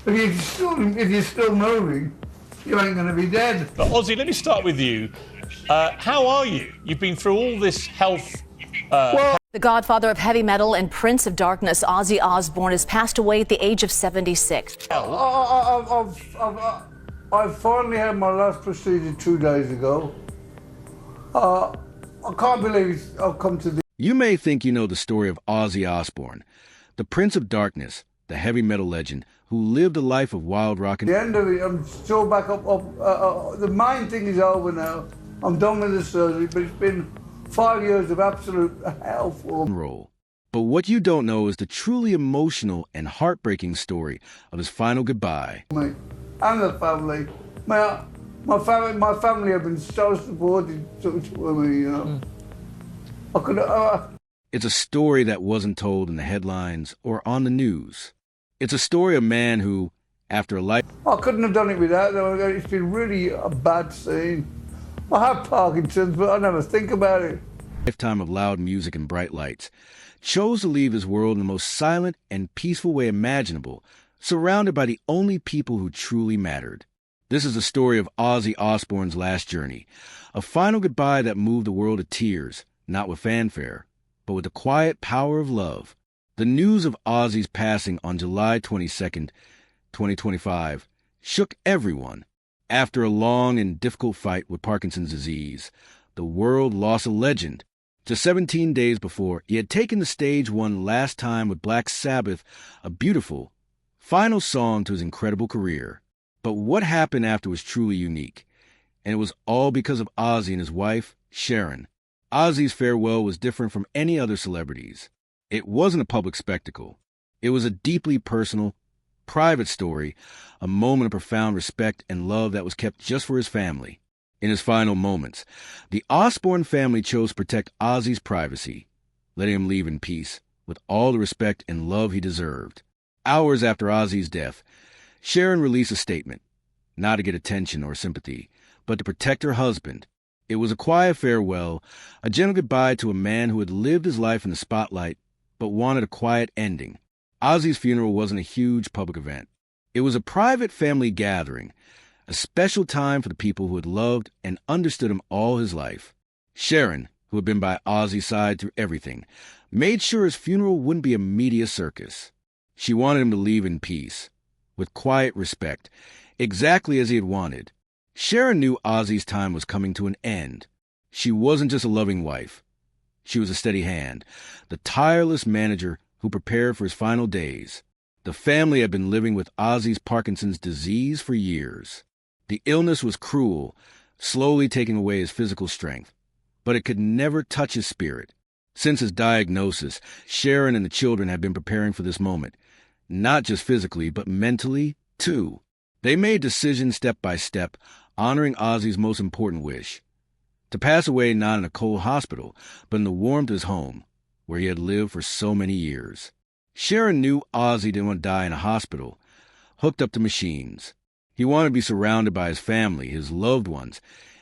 If you're still moving, you ain't going to be dead. But Ozzy, let me start with you. How are you? You've been through all this health. The godfather of heavy metal and Prince of Darkness, Ozzy Osbourne, has passed away at the age of 76. I finally had my last procedure 2 days ago. I can't believe I've come to this. You may think you know the story of Ozzy Osbourne, the Prince of Darkness, the heavy metal legend who lived a life of wild rock and... At the end of it, I'm still back up. The main thing is over now. I'm done with the surgery, but it's been 5 years of absolute hell for me. Roll. But what you don't know is the truly emotional and heartbreaking story of his final goodbye. Me and the family. My family have been so supportive to me, you know. I could. It's a story that wasn't told in the headlines or on the news. It's a story of a man who, after a life... I couldn't have done it without them. It's been really a bad scene. I have Parkinson's, but I never think about it. Lifetime of loud music and bright lights, chose to leave his world in the most silent and peaceful way imaginable, surrounded by the only people who truly mattered. This is the story of Ozzy Osbourne's last journey, a final goodbye that moved the world to tears, not with fanfare, but with the quiet power of love. The news of Ozzy's passing on July 22nd, 2025, shook everyone. After a long and difficult fight with Parkinson's disease, the world lost a legend. Just 17 days before, he had taken the stage one last time with Black Sabbath, a beautiful, final song to his incredible career. But what happened after was truly unique, and it was all because of Ozzy and his wife, Sharon. Ozzy's farewell was different from any other celebrity's. It wasn't a public spectacle. It was a deeply personal, private story, a moment of profound respect and love that was kept just for his family. In his final moments, the Osbourne family chose to protect Ozzy's privacy, letting him leave in peace, with all the respect and love he deserved. Hours after Ozzy's death, Sharon released a statement, not to get attention or sympathy, but to protect her husband. It was a quiet farewell, a gentle goodbye to a man who had lived his life in the spotlight, but wanted a quiet ending. Ozzy's funeral wasn't a huge public event. It was a private family gathering, a special time for the people who had loved and understood him all his life. Sharon, who had been by Ozzy's side through everything, made sure his funeral wouldn't be a media circus. She wanted him to leave in peace, with quiet respect, exactly as he had wanted. Sharon knew Ozzy's time was coming to an end. She wasn't just a loving wife. She was a steady hand, the tireless manager who prepared for his final days. The family had been living with Ozzy's Parkinson's disease for years. The illness was cruel, slowly taking away his physical strength, but it could never touch his spirit. Since his diagnosis, Sharon and the children had been preparing for this moment, not just physically, but mentally, too. They made decisions step by step, honoring Ozzy's most important wish, to pass away not in a cold hospital, but in the warmth of his home, where he had lived for so many years. Sharon knew Ozzy didn't want to die in a hospital, hooked up to machines. He wanted to be surrounded by his family, his loved ones,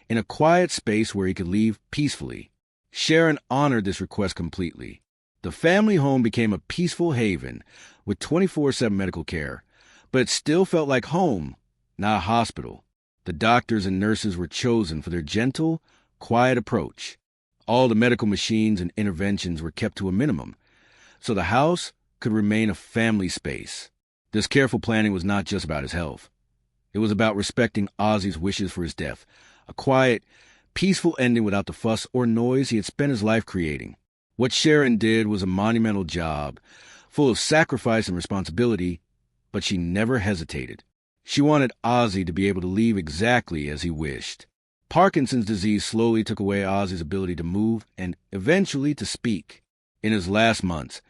in a quiet space where he could leave peacefully. Sharon honored this request completely. The family home became a peaceful haven with 24/7 medical care, but it still felt like home, not a hospital. The doctors and nurses were chosen for their gentle, quiet approach. All the medical machines and interventions were kept to a minimum, so the house could remain a family space. This careful planning was not just about his health. It was about respecting Ozzy's wishes for his death, a quiet, peaceful ending without the fuss or noise he had spent his life creating. What Sharon did was a monumental job, full of sacrifice and responsibility, but she never hesitated. She wanted Ozzy to be able to leave exactly as he wished. Parkinson's disease slowly took away Ozzy's ability to move and eventually to speak. In his last months,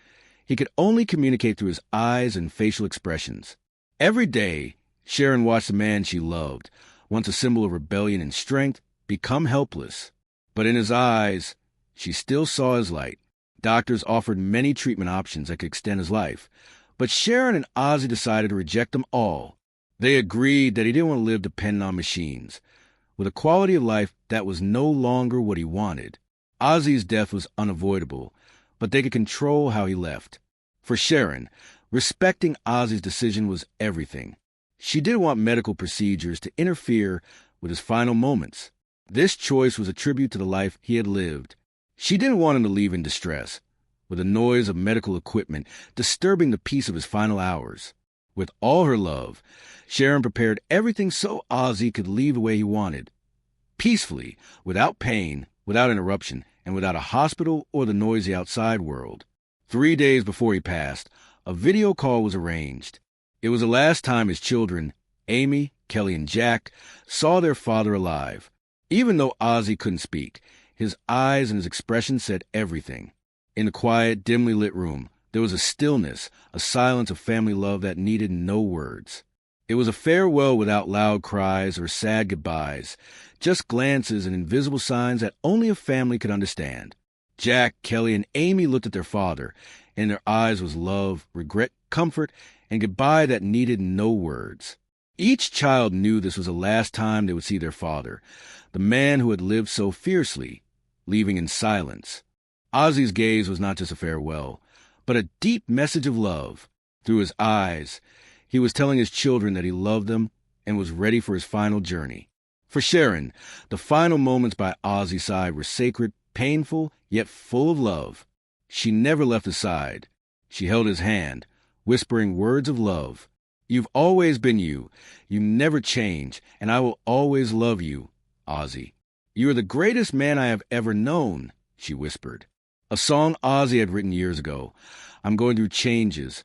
he could only communicate through his eyes and facial expressions. Every day, Sharon watched the man she loved, once a symbol of rebellion and strength, become helpless. But in his eyes, she still saw his light. Doctors offered many treatment options that could extend his life, but Sharon and Ozzy decided to reject them all. They agreed that he didn't want to live dependent on machines, with a quality of life that was no longer what he wanted. Ozzy's death was unavoidable, but they could control how he left. For Sharon, respecting Ozzy's decision was everything. She didn't want medical procedures to interfere with his final moments. This choice was a tribute to the life he had lived. She didn't want him to leave in distress, with the noise of medical equipment disturbing the peace of his final hours. With all her love, Sharon prepared everything so Ozzy could leave the way he wanted, peacefully, without pain, without interruption, and without a hospital or the noisy outside world. 3 days before he passed, a video call was arranged. It was the last time his children, Amy, Kelly, and Jack, saw their father alive. Even though Ozzy couldn't speak, his eyes and his expression said everything. In the quiet, dimly lit room, there was a stillness, a silence of family love that needed no words. It was a farewell without loud cries or sad goodbyes, just glances and invisible signs that only a family could understand. Jack, Kelly, and Amy looked at their father, and in their eyes was love, regret, comfort, and goodbye that needed no words. Each child knew this was the last time they would see their father, the man who had lived so fiercely, leaving in silence. Ozzy's gaze was not just a farewell, but a deep message of love. Through his eyes, he was telling his children that he loved them and was ready for his final journey. For Sharon, the final moments by Ozzy's side were sacred, painful, yet full of love. She never left his side. She held his hand, whispering words of love. "You've always been you. You never change, and I will always love you, Ozzy. You are the greatest man I have ever known," she whispered. A song Ozzy had written years ago, "I'm Going Through Changes,"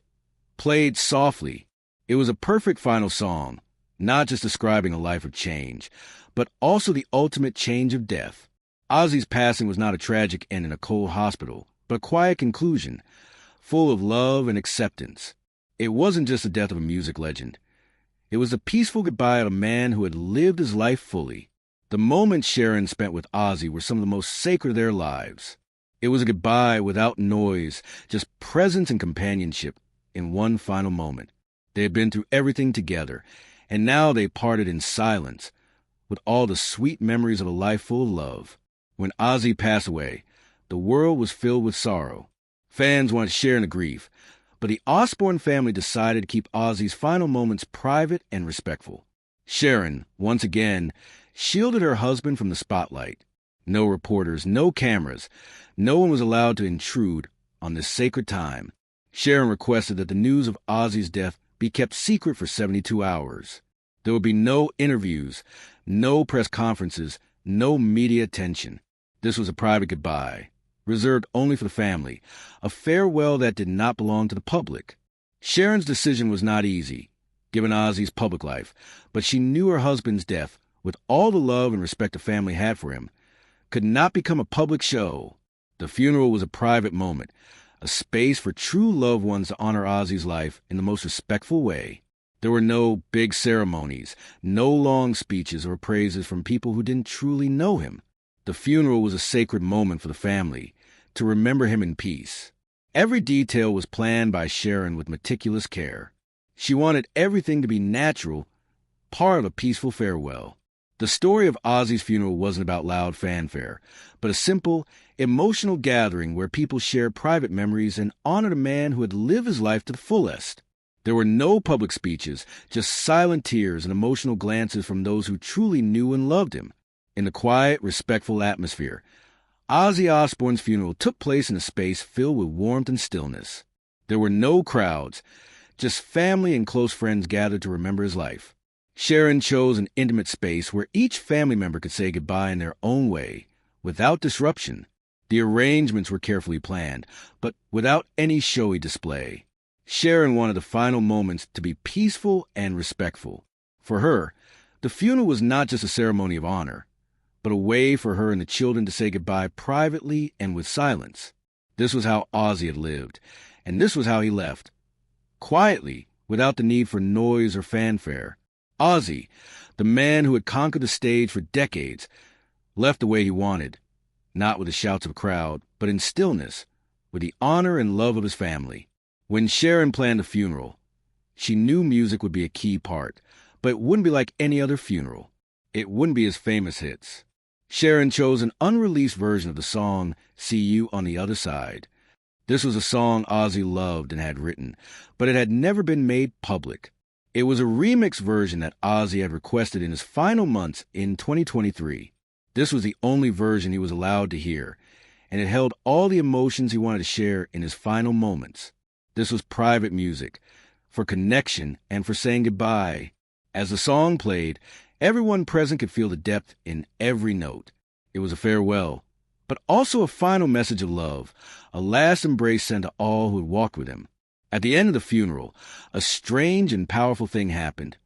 played softly. It was a perfect final song, not just describing a life of change, but also the ultimate change of death. Ozzy's passing was not a tragic end in a cold hospital, but a quiet conclusion, full of love and acceptance. It wasn't just the death of a music legend. It was the peaceful goodbye of a man who had lived his life fully. The moments Sharon spent with Ozzy were some of the most sacred of their lives. It was a goodbye without noise, just presence and companionship in one final moment. They had been through everything together, and now they parted in silence, with all the sweet memories of a life full of love. When Ozzy passed away, the world was filled with sorrow. Fans wanted to share in the grief, but the Osbourne family decided to keep Ozzy's final moments private and respectful. Sharon, once again, shielded her husband from the spotlight. No reporters, no cameras. No one was allowed to intrude on this sacred time. Sharon requested that the news of Ozzy's death be kept secret for 72 hours. There would be no interviews, no press conferences, no media attention. This was a private goodbye, reserved only for the family, a farewell that did not belong to the public. Sharon's decision was not easy, given Ozzy's public life, but she knew her husband's death, with all the love and respect the family had for him, could not become a public show. The funeral was a private moment, a space for true loved ones to honor Ozzy's life in the most respectful way. There were no big ceremonies, no long speeches or praises from people who didn't truly know him. The funeral was a sacred moment for the family, to remember him in peace. Every detail was planned by Sharon with meticulous care. She wanted everything to be natural, part of a peaceful farewell. The story of Ozzy's funeral wasn't about loud fanfare, but a simple, emotional gathering where people shared private memories and honored a man who had lived his life to the fullest. There were no public speeches, just silent tears and emotional glances from those who truly knew and loved him. In the quiet, respectful atmosphere, Ozzy Osbourne's funeral took place in a space filled with warmth and stillness. There were no crowds, just family and close friends gathered to remember his life. Sharon chose an intimate space where each family member could say goodbye in their own way, without disruption. The arrangements were carefully planned, but without any showy display. Sharon wanted the final moments to be peaceful and respectful. For her, the funeral was not just a ceremony of honor, but a way for her and the children to say goodbye privately and with silence. This was how Ozzy had lived, and this was how he left. Quietly, without the need for noise or fanfare. Ozzy, the man who had conquered the stage for decades, left the way he wanted, not with the shouts of a crowd, but in stillness, with the honor and love of his family. When Sharon planned the funeral, she knew music would be a key part, but it wouldn't be like any other funeral. It wouldn't be his famous hits. Sharon chose an unreleased version of the song "See You on the Other Side." This was a song Ozzy loved and had written, but it had never been made public. It was a remix version that Ozzy had requested in his final months in 2023. This was the only version he was allowed to hear, and it held all the emotions he wanted to share in his final moments. This was private music, for connection and for saying goodbye. As the song played, everyone present could feel the depth in every note. It was a farewell, but also a final message of love, a last embrace sent to all who had walked with him. At the end of the funeral, a strange and powerful thing happened.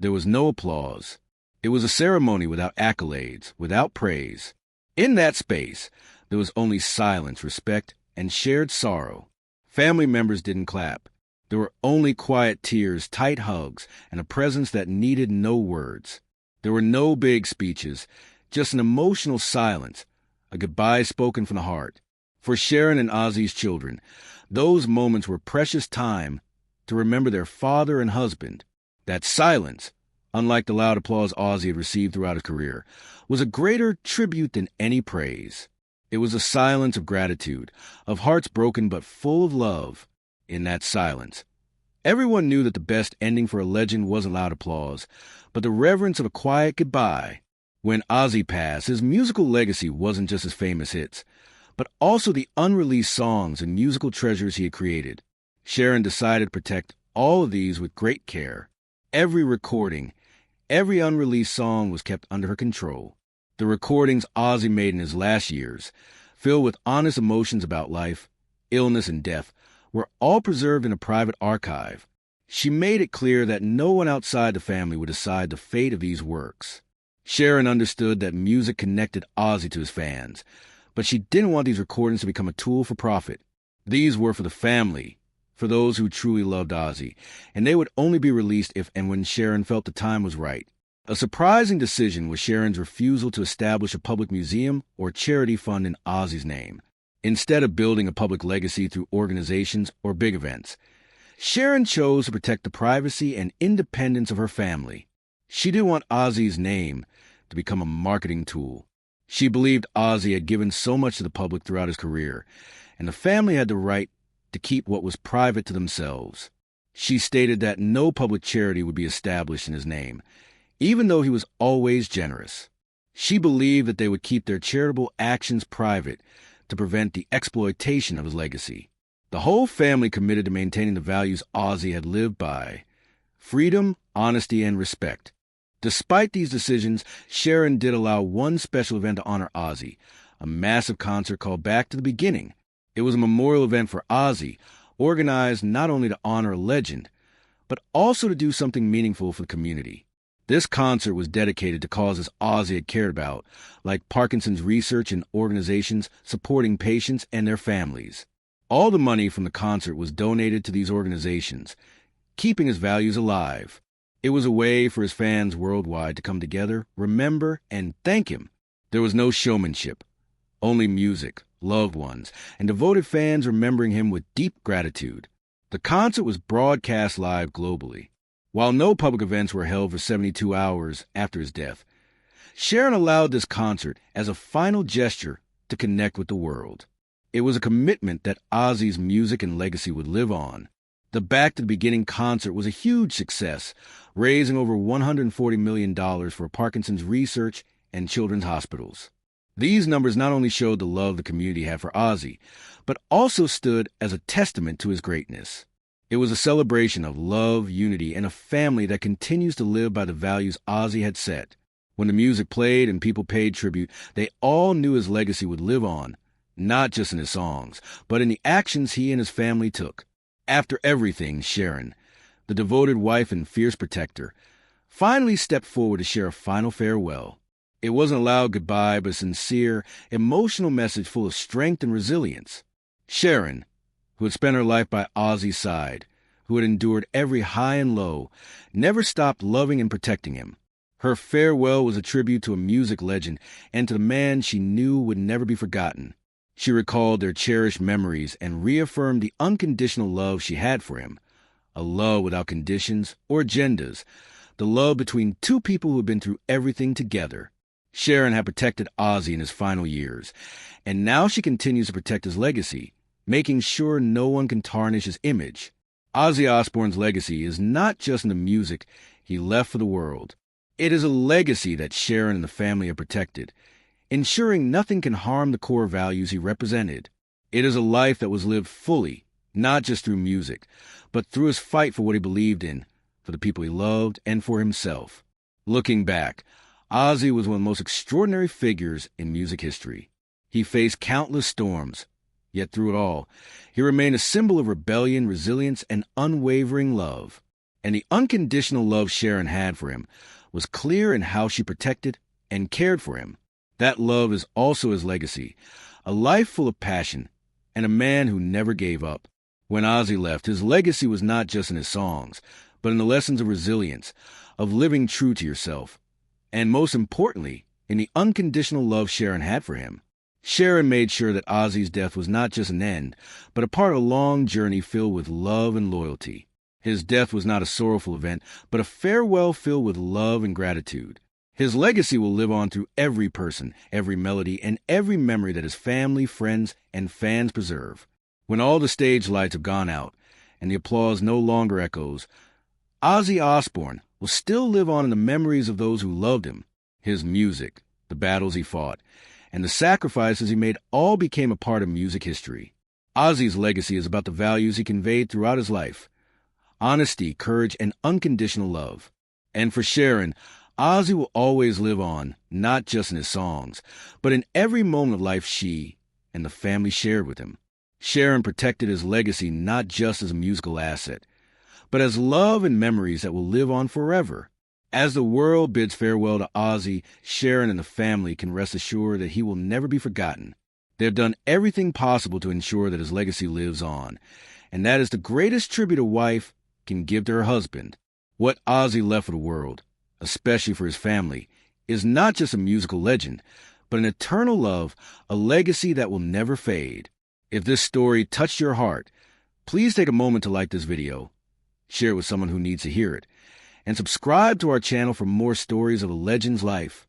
There was no applause. It was a ceremony without accolades, without praise. In that space, there was only silence, respect, and shared sorrow. Family members didn't clap. There were only quiet tears, tight hugs, and a presence that needed no words. There were no big speeches, just an emotional silence, a goodbye spoken from the heart. For Sharon and Ozzy's children, those moments were precious time to remember their father and husband. That silence, unlike the loud applause Ozzy had received throughout his career, was a greater tribute than any praise. It was a silence of gratitude, of hearts broken but full of love. In that silence, everyone knew that the best ending for a legend wasn't loud applause, but the reverence of a quiet goodbye. When Ozzy passed, his musical legacy wasn't just his famous hits, but also the unreleased songs and musical treasures he had created. Sharon decided to protect all of these with great care. Every recording, every unreleased song was kept under her control. The recordings Ozzy made in his last years, filled with honest emotions about life, illness, and death, were all preserved in a private archive. She made it clear that no one outside the family would decide the fate of these works. Sharon understood that music connected Ozzy to his fans, but she didn't want these recordings to become a tool for profit. These were for the family, for those who truly loved Ozzy, and they would only be released if and when Sharon felt the time was right. A surprising decision was Sharon's refusal to establish a public museum or charity fund in Ozzy's name. Instead of building a public legacy through organizations or big events, Sharon chose to protect the privacy and independence of her family. She didn't want Ozzy's name to become a marketing tool. She believed Ozzy had given so much to the public throughout his career, and the family had the right to keep what was private to themselves. She stated that no public charity would be established in his name, even though he was always generous. She believed that they would keep their charitable actions private to prevent the exploitation of his legacy. The whole family committed to maintaining the values Ozzy had lived by: freedom, honesty, and respect. Despite these decisions, Sharon did allow one special event to honor Ozzy, a massive concert called Back to the Beginning. It was a memorial event for Ozzy, organized not only to honor a legend, but also to do something meaningful for the community. This concert was dedicated to causes Ozzy had cared about, like Parkinson's research and organizations supporting patients and their families. All the money from the concert was donated to these organizations, keeping his values alive. It was a way for his fans worldwide to come together, remember, and thank him. There was no showmanship, only music, loved ones, and devoted fans remembering him with deep gratitude. The concert was broadcast live globally. While no public events were held for 72 hours after his death, Sharon allowed this concert as a final gesture to connect with the world. It was a commitment that Ozzy's music and legacy would live on. The Back to the Beginning concert was a huge success, raising over $140 million for Parkinson's research and children's hospitals. These numbers not only showed the love the community had for Ozzy, but also stood as a testament to his greatness. It was a celebration of love, unity, and a family that continues to live by the values Ozzy had set. When the music played and people paid tribute, they all knew his legacy would live on, not just in his songs, but in the actions he and his family took. After everything, Sharon, the devoted wife and fierce protector, finally stepped forward to share a final farewell. It wasn't a loud goodbye, but a sincere, emotional message full of strength and resilience. Sharon, who had spent her life by Ozzy's side, who had endured every high and low, never stopped loving and protecting him. Her farewell was a tribute to a music legend and to the man she knew would never be forgotten. She recalled their cherished memories and reaffirmed the unconditional love she had for him, a love without conditions or agendas, the love between two people who had been through everything together. Sharon had protected Ozzy in his final years, and now she continues to protect his legacy, making sure no one can tarnish his image. Ozzy Osbourne's legacy is not just in the music he left for the world. It is a legacy that Sharon and the family have protected, ensuring nothing can harm the core values he represented. It is a life that was lived fully, not just through music, but through his fight for what he believed in, for the people he loved, and for himself. Looking back, Ozzy was one of the most extraordinary figures in music history. He faced countless storms, yet through it all, he remained a symbol of rebellion, resilience, and unwavering love. And the unconditional love Sharon had for him was clear in how she protected and cared for him. That love is also his legacy, a life full of passion, and a man who never gave up. When Ozzy left, his legacy was not just in his songs, but in the lessons of resilience, of living true to yourself, and most importantly, in the unconditional love Sharon had for him. Sharon made sure that Ozzy's death was not just an end, but a part of a long journey filled with love and loyalty. His death was not a sorrowful event, but a farewell filled with love and gratitude. His legacy will live on through every person, every melody, and every memory that his family, friends, and fans preserve. When all the stage lights have gone out, and the applause no longer echoes, Ozzy Osbourne will still live on in the memories of those who loved him. His music, the battles he fought, and the sacrifices he made all became a part of music history. Ozzy's legacy is about the values he conveyed throughout his life: honesty, courage, and unconditional love. And for Sharon, Ozzy will always live on, not just in his songs, but in every moment of life she and the family shared with him. Sharon protected his legacy not just as a musical asset, but as love and memories that will live on forever. As the world bids farewell to Ozzy, Sharon and the family can rest assured that he will never be forgotten. They have done everything possible to ensure that his legacy lives on, and that is the greatest tribute a wife can give to her husband. What Ozzy left for the world, especially for his family, is not just a musical legend, but an eternal love, a legacy that will never fade. If this story touched your heart, please take a moment to like this video, share it with someone who needs to hear it, and subscribe to our channel for more stories of a legend's life.